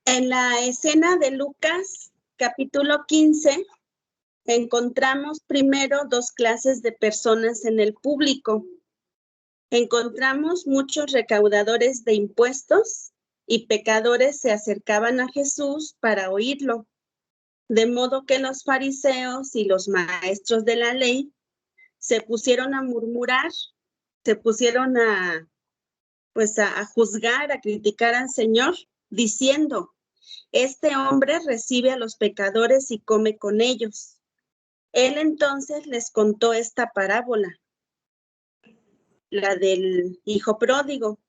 En la escena de Lucas, capítulo 15, encontramos primero dos clases de personas en el público. Encontramos muchos recaudadores de impuestos y pecadores se acercaban a Jesús para oírlo, de modo que los fariseos y los maestros de la ley se pusieron a murmurar, se pusieron a juzgar, a criticar al Señor, diciendo: este hombre recibe a los pecadores y come con ellos. Él entonces les contó esta parábola, la del hijo pródigo.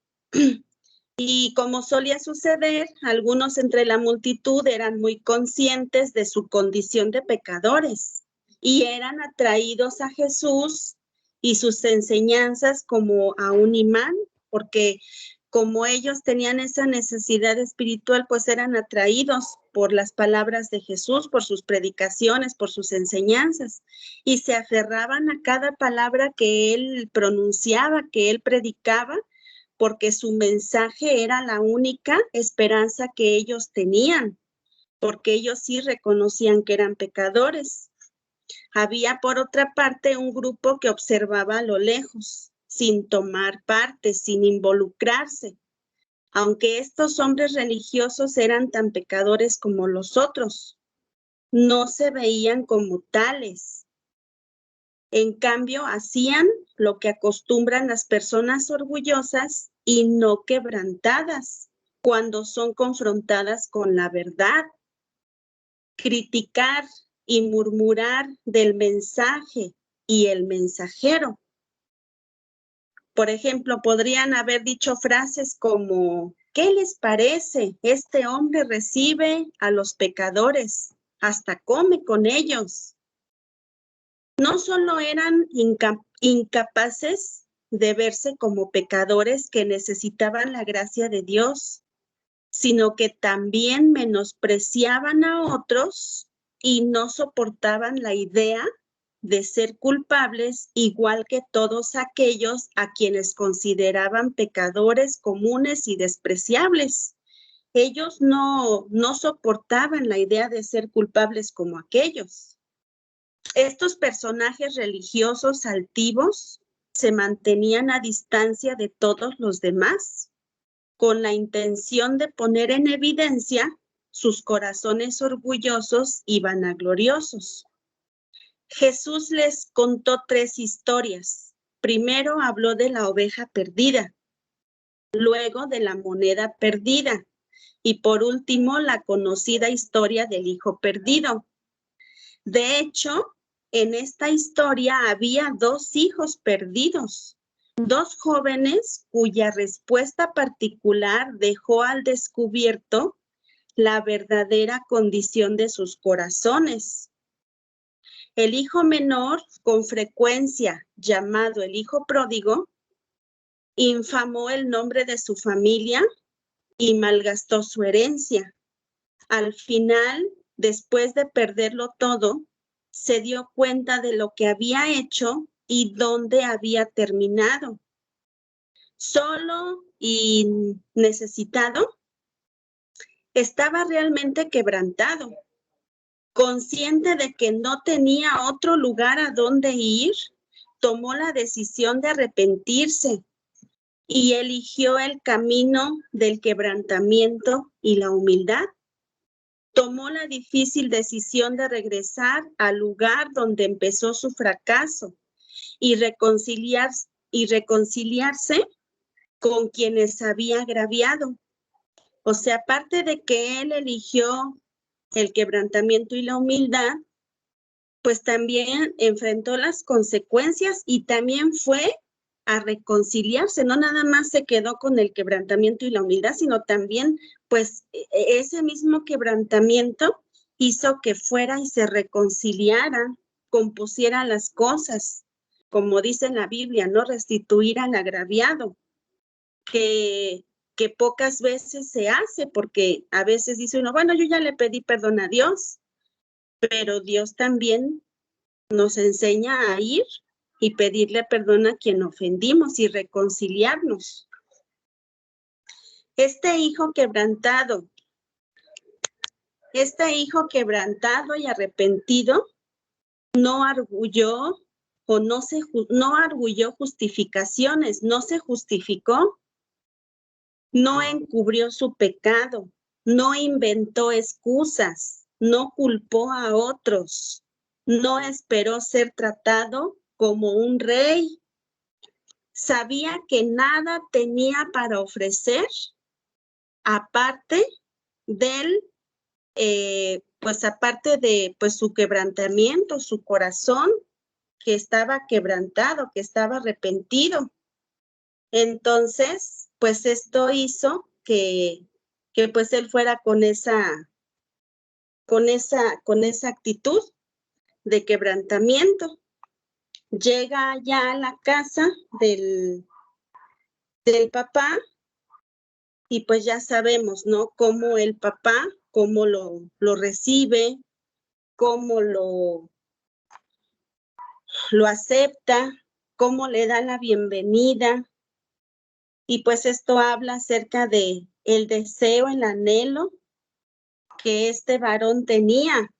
Y como solía suceder, algunos entre la multitud eran muy conscientes de su condición de pecadores y eran atraídos a Jesús y sus enseñanzas como a un imán, porque como ellos tenían esa necesidad espiritual, pues eran atraídos por las palabras de Jesús, por sus predicaciones, por sus enseñanzas, y se aferraban a cada palabra que él pronunciaba, que él predicaba, porque su mensaje era la única esperanza que ellos tenían, porque ellos sí reconocían que eran pecadores. Había, por otra parte, un grupo que observaba a lo lejos, sin tomar parte, sin involucrarse. Aunque estos hombres religiosos eran tan pecadores como los otros, no se veían como tales. En cambio, hacían lo que acostumbran las personas orgullosas y no quebrantadas cuando son confrontadas con la verdad. Criticar y murmurar del mensaje y el mensajero. Por ejemplo, podrían haber dicho frases como: ¿qué les parece? Este hombre recibe a los pecadores, hasta come con ellos. No solo eran incapaces de verse como pecadores que necesitaban la gracia de Dios, sino que también menospreciaban a otros y no soportaban la idea de ser culpables igual que todos aquellos a quienes consideraban pecadores comunes y despreciables. Ellos no soportaban la idea de ser culpables como aquellos. Estos personajes religiosos altivos se mantenían a distancia de todos los demás, con la intención de poner en evidencia sus corazones orgullosos y vanagloriosos. Jesús les contó 3 historias. Primero habló de la oveja perdida, luego de la moneda perdida y por último la conocida historia del hijo perdido. De hecho, en esta historia había 2 hijos perdidos, 2 jóvenes cuya respuesta particular dejó al descubierto la verdadera condición de sus corazones. El hijo menor, con frecuencia llamado el hijo pródigo, infamó el nombre de su familia y malgastó su herencia. Al final, después de perderlo todo, se dio cuenta de lo que había hecho y dónde había terminado. Solo y necesitado, estaba realmente quebrantado. Consciente de que no tenía otro lugar a donde ir, tomó la decisión de arrepentirse y eligió el camino del quebrantamiento y la humildad. Tomó la difícil decisión de regresar al lugar donde empezó su fracaso y reconciliarse con quienes había agraviado. O sea, aparte de que él eligió el quebrantamiento y la humildad, pues también enfrentó las consecuencias y también fue a reconciliarse, no nada más se quedó con el quebrantamiento y la humildad, sino también, pues, ese mismo quebrantamiento hizo que fuera y se reconciliara, compusiera las cosas, como dice en la Biblia, no restituir al agraviado, que pocas veces se hace, porque a veces dice uno, bueno, yo ya le pedí perdón a Dios, pero Dios también nos enseña a ir y pedirle perdón a quien ofendimos y reconciliarnos. Este hijo quebrantado, Este hijo quebrantado y arrepentido no arguyó o no arguyó justificaciones, no se justificó, no encubrió su pecado, no inventó excusas, no culpó a otros, no esperó ser tratado como un rey. Sabía que nada tenía para ofrecer aparte del, aparte de su quebrantamiento, su corazón que estaba quebrantado, que estaba arrepentido. Entonces, pues esto hizo que pues él fuera con esa actitud de quebrantamiento. Llega ya a la casa del papá y pues ya sabemos, ¿no? Cómo el papá, cómo lo recibe, cómo lo acepta, cómo le da la bienvenida. Y pues esto habla acerca de el deseo, el anhelo que este varón tenía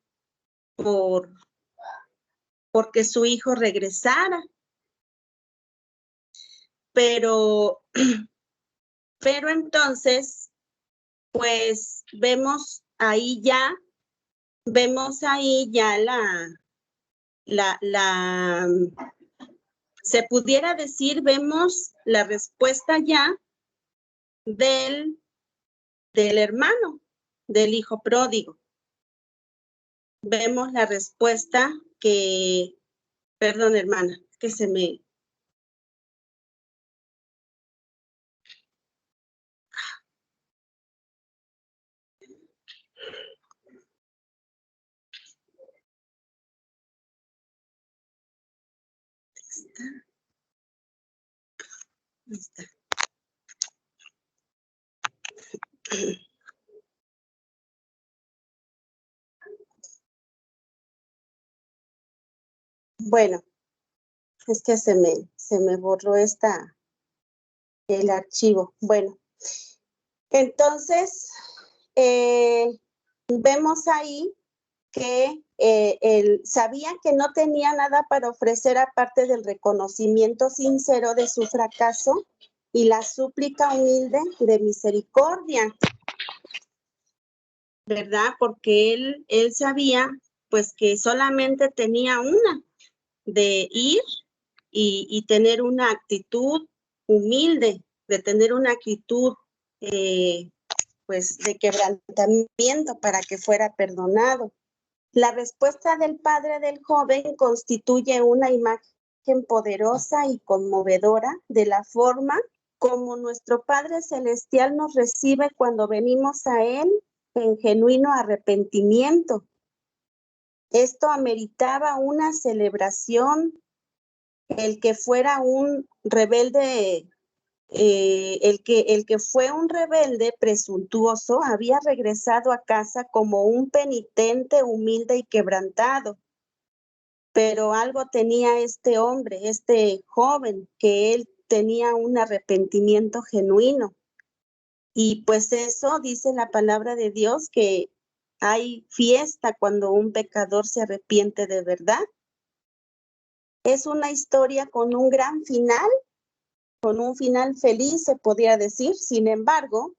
porque su hijo regresara. Pero entonces, pues vemos ahí ya se pudiera decir, vemos la respuesta ya del hermano, del hijo pródigo. Vemos la respuesta perdón, hermana, que se me... Ahí está. Bueno, es que se me borró el archivo. Bueno, entonces vemos ahí que él sabía que no tenía nada para ofrecer aparte del reconocimiento sincero de su fracaso y la súplica humilde de misericordia, ¿verdad? Porque él sabía pues que solamente tenía una, de ir y tener una actitud humilde, de tener una actitud pues de quebrantamiento para que fuera perdonado. La respuesta del padre del joven constituye una imagen poderosa y conmovedora de la forma como nuestro Padre Celestial nos recibe cuando venimos a Él en genuino arrepentimiento. Esto ameritaba una celebración, el que fuera un rebelde. El que fue un rebelde presuntuoso había regresado a casa como un penitente humilde y quebrantado. Pero algo tenía este hombre, este joven, que él tenía un arrepentimiento genuino. Y pues eso dice la palabra de Dios, que hay fiesta cuando un pecador se arrepiente de verdad. Es una historia con un gran final, con un final feliz, se podría decir. Sin embargo,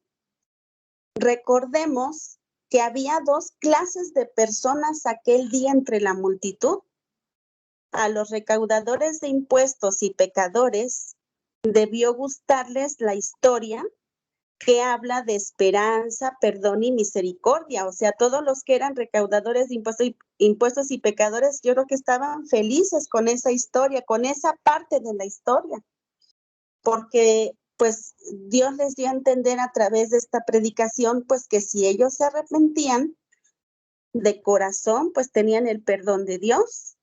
recordemos que había dos clases de personas aquel día entre la multitud. A los recaudadores de impuestos y pecadores debió gustarles la historia que habla de esperanza, perdón y misericordia. O sea, todos los que eran recaudadores de impuestos y pecadores, yo creo que estaban felices con esa historia, con esa parte de la historia. Porque pues Dios les dio a entender a través de esta predicación, pues que si ellos se arrepentían de corazón, pues tenían el perdón de Dios.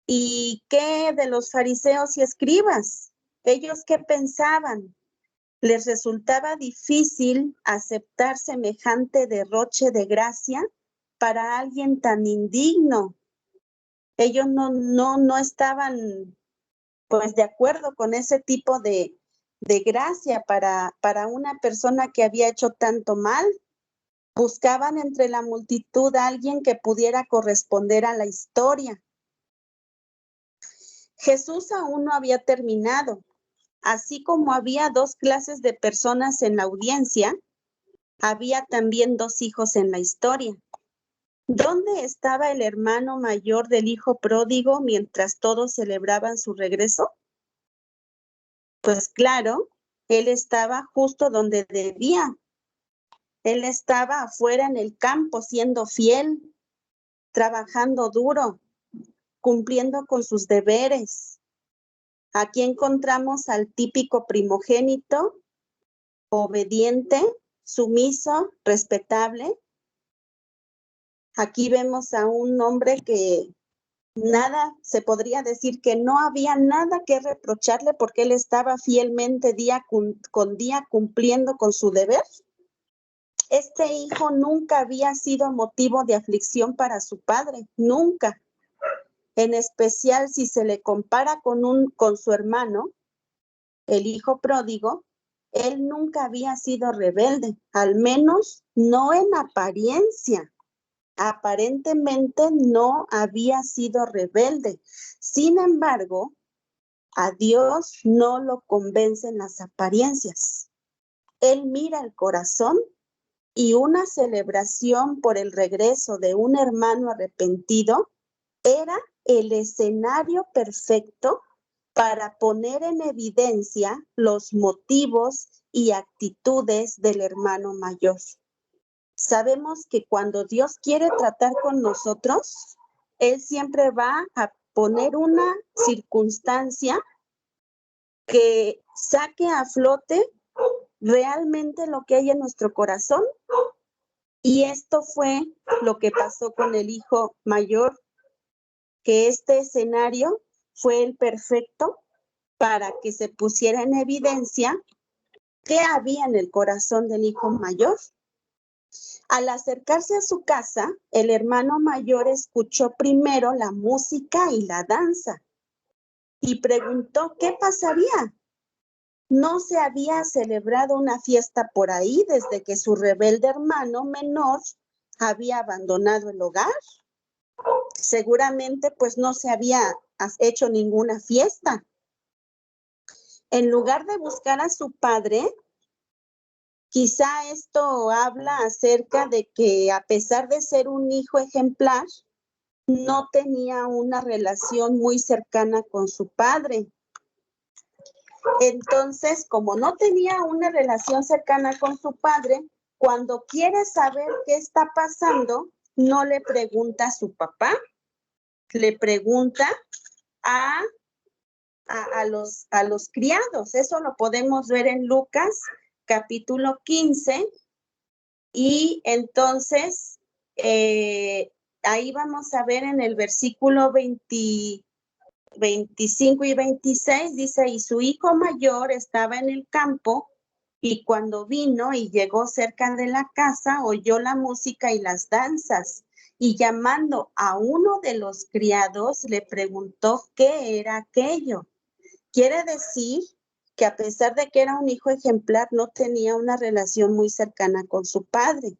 ¿Y qué de los fariseos y escribas? ¿Ellos qué pensaban? ¿Les resultaba difícil aceptar semejante derroche de gracia para alguien tan indigno? Ellos no estaban pues de acuerdo con ese tipo de gracia para una persona que había hecho tanto mal. Buscaban entre la multitud a alguien que pudiera corresponder a la historia. Jesús aún no había terminado. Así como había dos clases de personas en la audiencia, había también dos hijos en la historia. ¿Dónde estaba el hermano mayor del hijo pródigo mientras todos celebraban su regreso? Pues claro, él estaba justo donde debía. Él estaba afuera en el campo siendo fiel, trabajando duro, cumpliendo con sus deberes. Aquí encontramos al típico primogénito, obediente, sumiso, respetable. Aquí vemos a un hombre que nada, se podría decir que no había nada que reprocharle porque él estaba fielmente día con día cumpliendo con su deber. Este hijo nunca había sido motivo de aflicción para su padre, nunca. En especial si se le compara con su hermano, el hijo pródigo, él nunca había sido rebelde, al menos no en apariencia. Aparentemente no había sido rebelde. Sin embargo, a Dios no lo convencen las apariencias. Él mira el corazón y una celebración por el regreso de un hermano arrepentido era el escenario perfecto para poner en evidencia los motivos y actitudes del hermano mayor. Sabemos que cuando Dios quiere tratar con nosotros, Él siempre va a poner una circunstancia que saque a flote realmente lo que hay en nuestro corazón. Y esto fue lo que pasó con el hijo mayor, que este escenario fue el perfecto para que se pusiera en evidencia qué había en el corazón del hijo mayor. Al acercarse a su casa, el hermano mayor escuchó primero la música y la danza y preguntó qué pasaría. ¿No se había celebrado una fiesta por ahí desde que su rebelde hermano menor había abandonado el hogar? Seguramente pues no se había hecho ninguna fiesta. En lugar de buscar a su padre, quizá esto habla acerca de que a pesar de ser un hijo ejemplar, no tenía una relación muy cercana con su padre. Entonces, como no tenía una relación cercana con su padre, cuando quiere saber qué está pasando, no le pregunta a su papá, le pregunta a los criados. Eso lo podemos ver en Lucas capítulo 15 y entonces ahí vamos a ver en el versículo 25 y 26, dice, y su hijo mayor estaba en el campo y cuando vino y llegó cerca de la casa, oyó la música y las danzas y llamando a uno de los criados le preguntó qué era aquello. Quiere decir que a pesar de que era un hijo ejemplar, no tenía una relación muy cercana con su padre.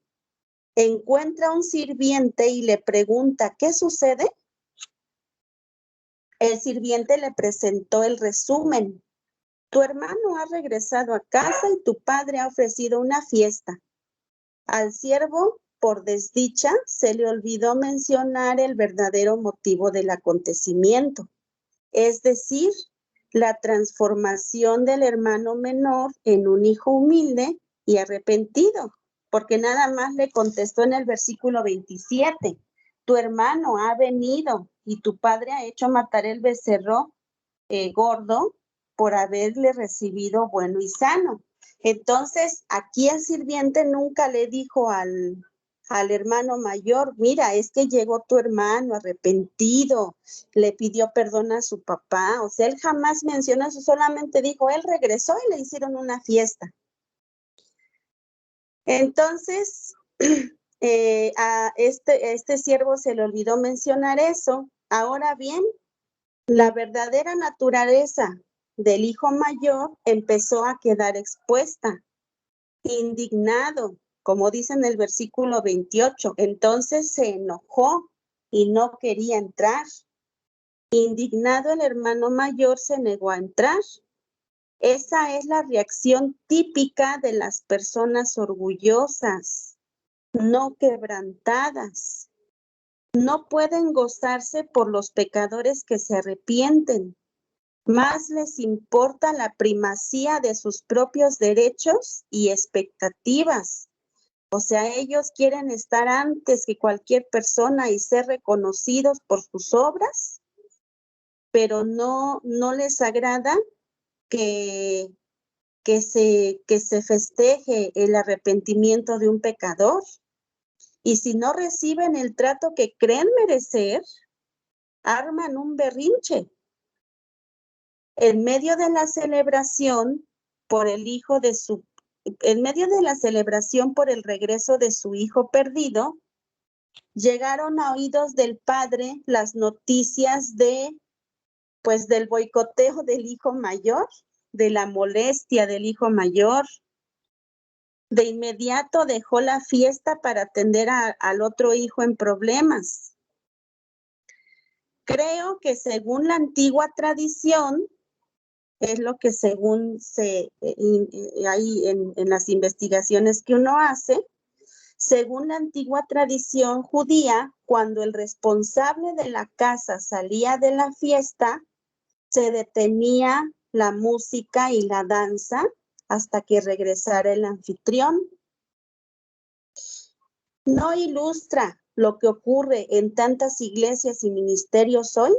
Encuentra a un sirviente y le pregunta, ¿qué sucede? El sirviente le presentó el resumen. Tu hermano ha regresado a casa y tu padre ha ofrecido una fiesta. Al siervo, por desdicha, se le olvidó mencionar el verdadero motivo del acontecimiento, es decir, la transformación del hermano menor en un hijo humilde y arrepentido, porque nada más le contestó en el versículo 27, tu hermano ha venido y tu padre ha hecho matar el becerro gordo por haberle recibido bueno y sano. Entonces, aquí el sirviente nunca le dijo al hermano mayor, mira, es que llegó tu hermano arrepentido, le pidió perdón a su papá, o sea, él jamás mencionó eso, solamente dijo, él regresó y le hicieron una fiesta. Entonces, a este siervo se le olvidó mencionar eso. Ahora bien, la verdadera naturaleza del hijo mayor empezó a quedar expuesta. Indignado, como dice en el versículo 28. Entonces se enojó y no quería entrar. Indignado, el hermano mayor se negó a entrar. Esa es la reacción típica de las personas orgullosas, no quebrantadas. No pueden gozarse por los pecadores que se arrepienten. Más les importa la primacía de sus propios derechos y expectativas. O sea, ellos quieren estar antes que cualquier persona y ser reconocidos por sus obras, pero no les agrada que se festeje el arrepentimiento de un pecador. Y si no reciben el trato que creen merecer, arman un berrinche. En medio de la celebración por el regreso de su hijo perdido, llegaron a oídos del padre las noticias del boicoteo del hijo mayor, de la molestia del hijo mayor. De inmediato dejó la fiesta para atender al otro hijo en problemas. Creo que según la antigua tradición, es lo que según hay en las investigaciones que uno hace, según la antigua tradición judía, cuando el responsable de la casa salía de la fiesta, se detenía la música y la danza hasta que regresara el anfitrión. ¿No ilustra lo que ocurre en tantas iglesias y ministerios hoy?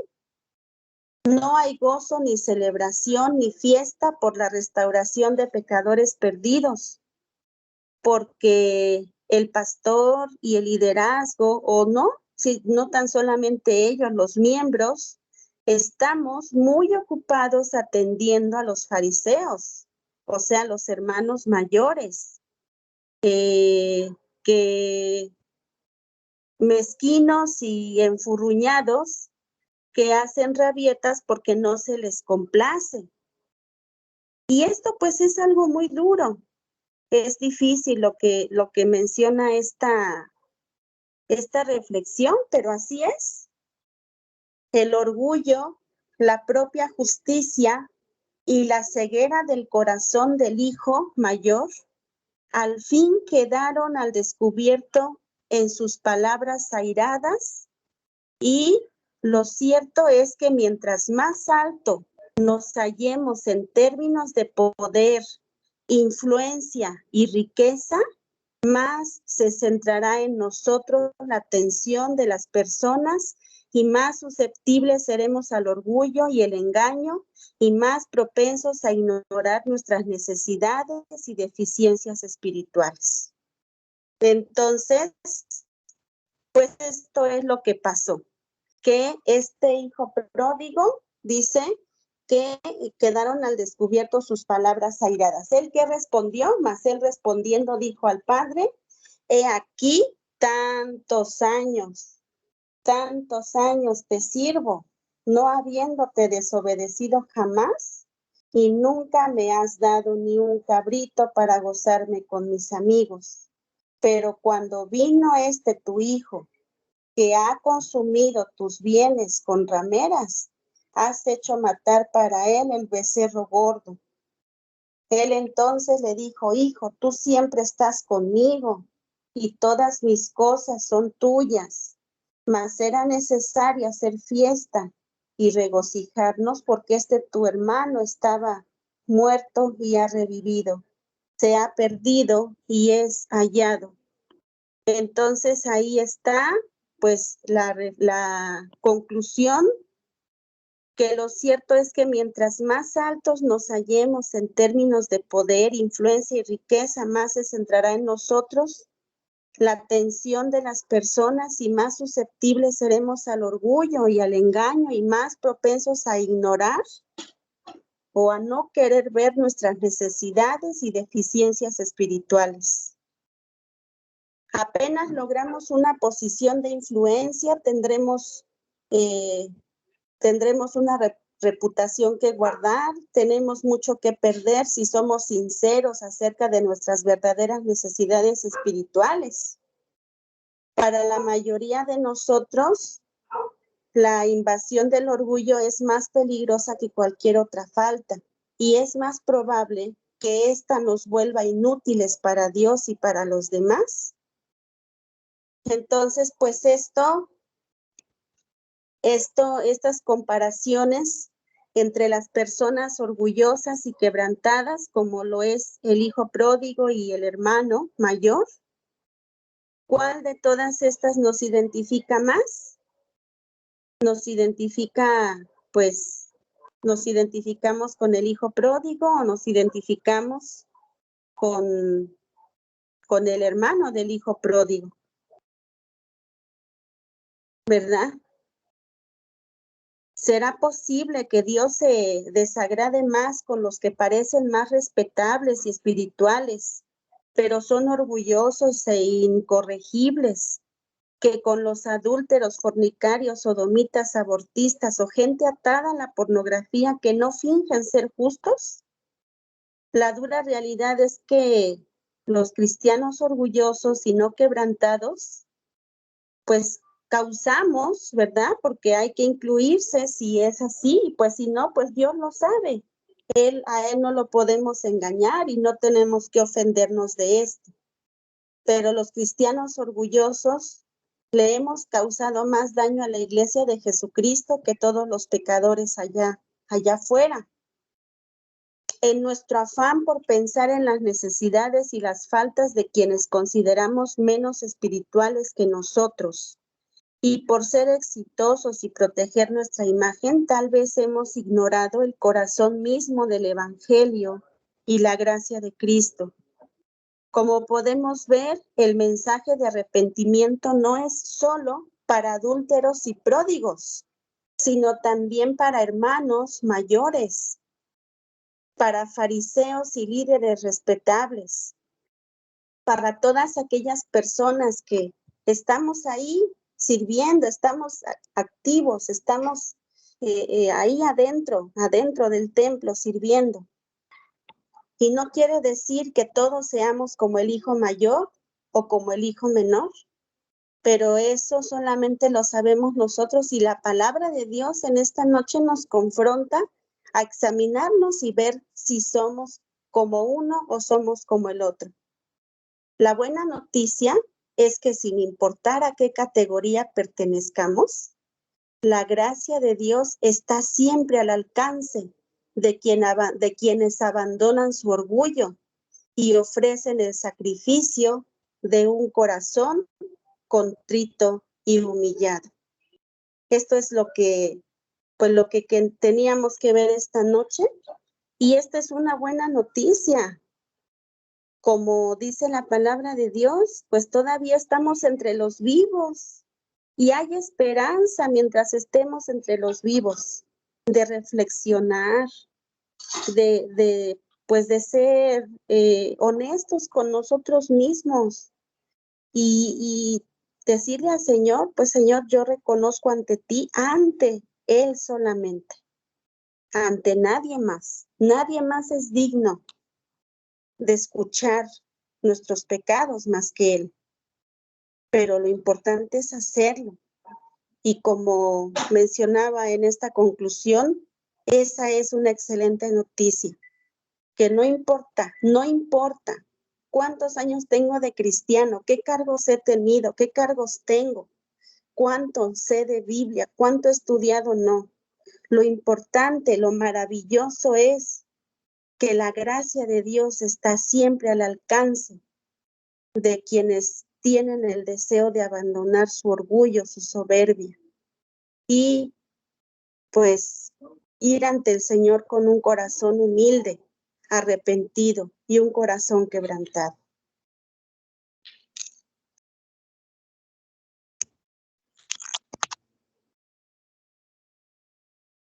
No hay gozo, ni celebración, ni fiesta por la restauración de pecadores perdidos, porque el pastor y el liderazgo, o no, no tan solamente ellos, los miembros, estamos muy ocupados atendiendo a los fariseos, o sea, los hermanos mayores, que mezquinos y enfurruñados, que hacen rabietas porque no se les complace. Y esto pues es algo muy duro. Es difícil lo que menciona esta reflexión, pero así es. El orgullo, la propia justicia y la ceguera del corazón del hijo mayor al fin quedaron al descubierto en sus palabras airadas, y lo cierto es que mientras más alto nos hallemos en términos de poder, influencia y riqueza, más se centrará en nosotros la atención de las personas y más susceptibles seremos al orgullo y el engaño y más propensos a ignorar nuestras necesidades y deficiencias espirituales. Entonces, pues esto es lo que pasó, que este hijo pródigo dice que quedaron al descubierto sus palabras airadas. ¿Él qué respondió? Mas él respondiendo dijo al padre: he aquí tantos años te sirvo, no habiéndote desobedecido jamás, y nunca me has dado ni un cabrito para gozarme con mis amigos. Pero cuando vino tu hijo, que ha consumido tus bienes con rameras, has hecho matar para él el becerro gordo. Él entonces le dijo: hijo, tú siempre estás conmigo y todas mis cosas son tuyas, mas era necesario hacer fiesta y regocijarnos porque tu hermano estaba muerto y ha revivido, se ha perdido y es hallado. Entonces ahí está pues la conclusión, que lo cierto es que mientras más altos nos hallemos en términos de poder, influencia y riqueza, más se centrará en nosotros la atención de las personas y más susceptibles seremos al orgullo y al engaño y más propensos a ignorar o a no querer ver nuestras necesidades y deficiencias espirituales. Apenas logramos una posición de influencia, tendremos una reputación que guardar, tenemos mucho que perder si somos sinceros acerca de nuestras verdaderas necesidades espirituales. Para la mayoría de nosotros, la invasión del orgullo es más peligrosa que cualquier otra falta y es más probable que ésta nos vuelva inútiles para Dios y para los demás. Entonces, pues estas comparaciones entre las personas orgullosas y quebrantadas, como lo es el hijo pródigo y el hermano mayor, ¿cuál de todas estas nos identifica más? Nos identificamos con el hijo pródigo o nos identificamos con el hermano del hijo pródigo, ¿verdad? ¿Será posible que Dios se desagrade más con los que parecen más respetables y espirituales, pero son orgullosos e incorregibles, que con los adúlteros, fornicarios, sodomitas, abortistas o gente atada a la pornografía que no fingen ser justos? La dura realidad es que los cristianos orgullosos y no quebrantados, pues causamos, ¿verdad? Porque hay que incluirse si es así, pues si no, pues Dios lo sabe. A él no lo podemos engañar y no tenemos que ofendernos de esto. Pero los cristianos orgullosos le hemos causado más daño a la iglesia de Jesucristo que todos los pecadores allá afuera. En nuestro afán por pensar en las necesidades y las faltas de quienes consideramos menos espirituales que nosotros, y por ser exitosos y proteger nuestra imagen, tal vez hemos ignorado el corazón mismo del Evangelio y la gracia de Cristo. Como podemos ver, el mensaje de arrepentimiento no es solo para adúlteros y pródigos, sino también para hermanos mayores, para fariseos y líderes respetables, para todas aquellas personas que estamos ahí sirviendo, estamos activos, estamos ahí adentro del templo sirviendo. Y no quiere decir que todos seamos como el hijo mayor o como el hijo menor, pero eso solamente lo sabemos nosotros y la palabra de Dios en esta noche nos confronta a examinarnos y ver si somos como uno o somos como el otro. La buena noticia es que sin importar a qué categoría pertenezcamos, la gracia de Dios está siempre al alcance de quienes abandonan su orgullo y ofrecen el sacrificio de un corazón contrito y humillado. Esto es lo que teníamos que ver esta noche, y esta es una buena noticia. Como dice la palabra de Dios, pues todavía estamos entre los vivos y hay esperanza mientras estemos entre los vivos, de reflexionar, de ser honestos con nosotros mismos y decirle al Señor, pues Señor, yo reconozco ante ti, ante Él solamente, ante nadie más. Nadie más es digno de escuchar nuestros pecados más que Él. Pero lo importante es hacerlo. Y como mencionaba en esta conclusión, esa es una excelente noticia, que no importa cuántos años tengo de cristiano, qué cargos he tenido, qué cargos tengo, cuánto sé de Biblia, cuánto he estudiado, no. Lo importante, lo maravilloso es que la gracia de Dios está siempre al alcance de quienes tienen el deseo de abandonar su orgullo, su soberbia, y pues ir ante el Señor con un corazón humilde, arrepentido y un corazón quebrantado.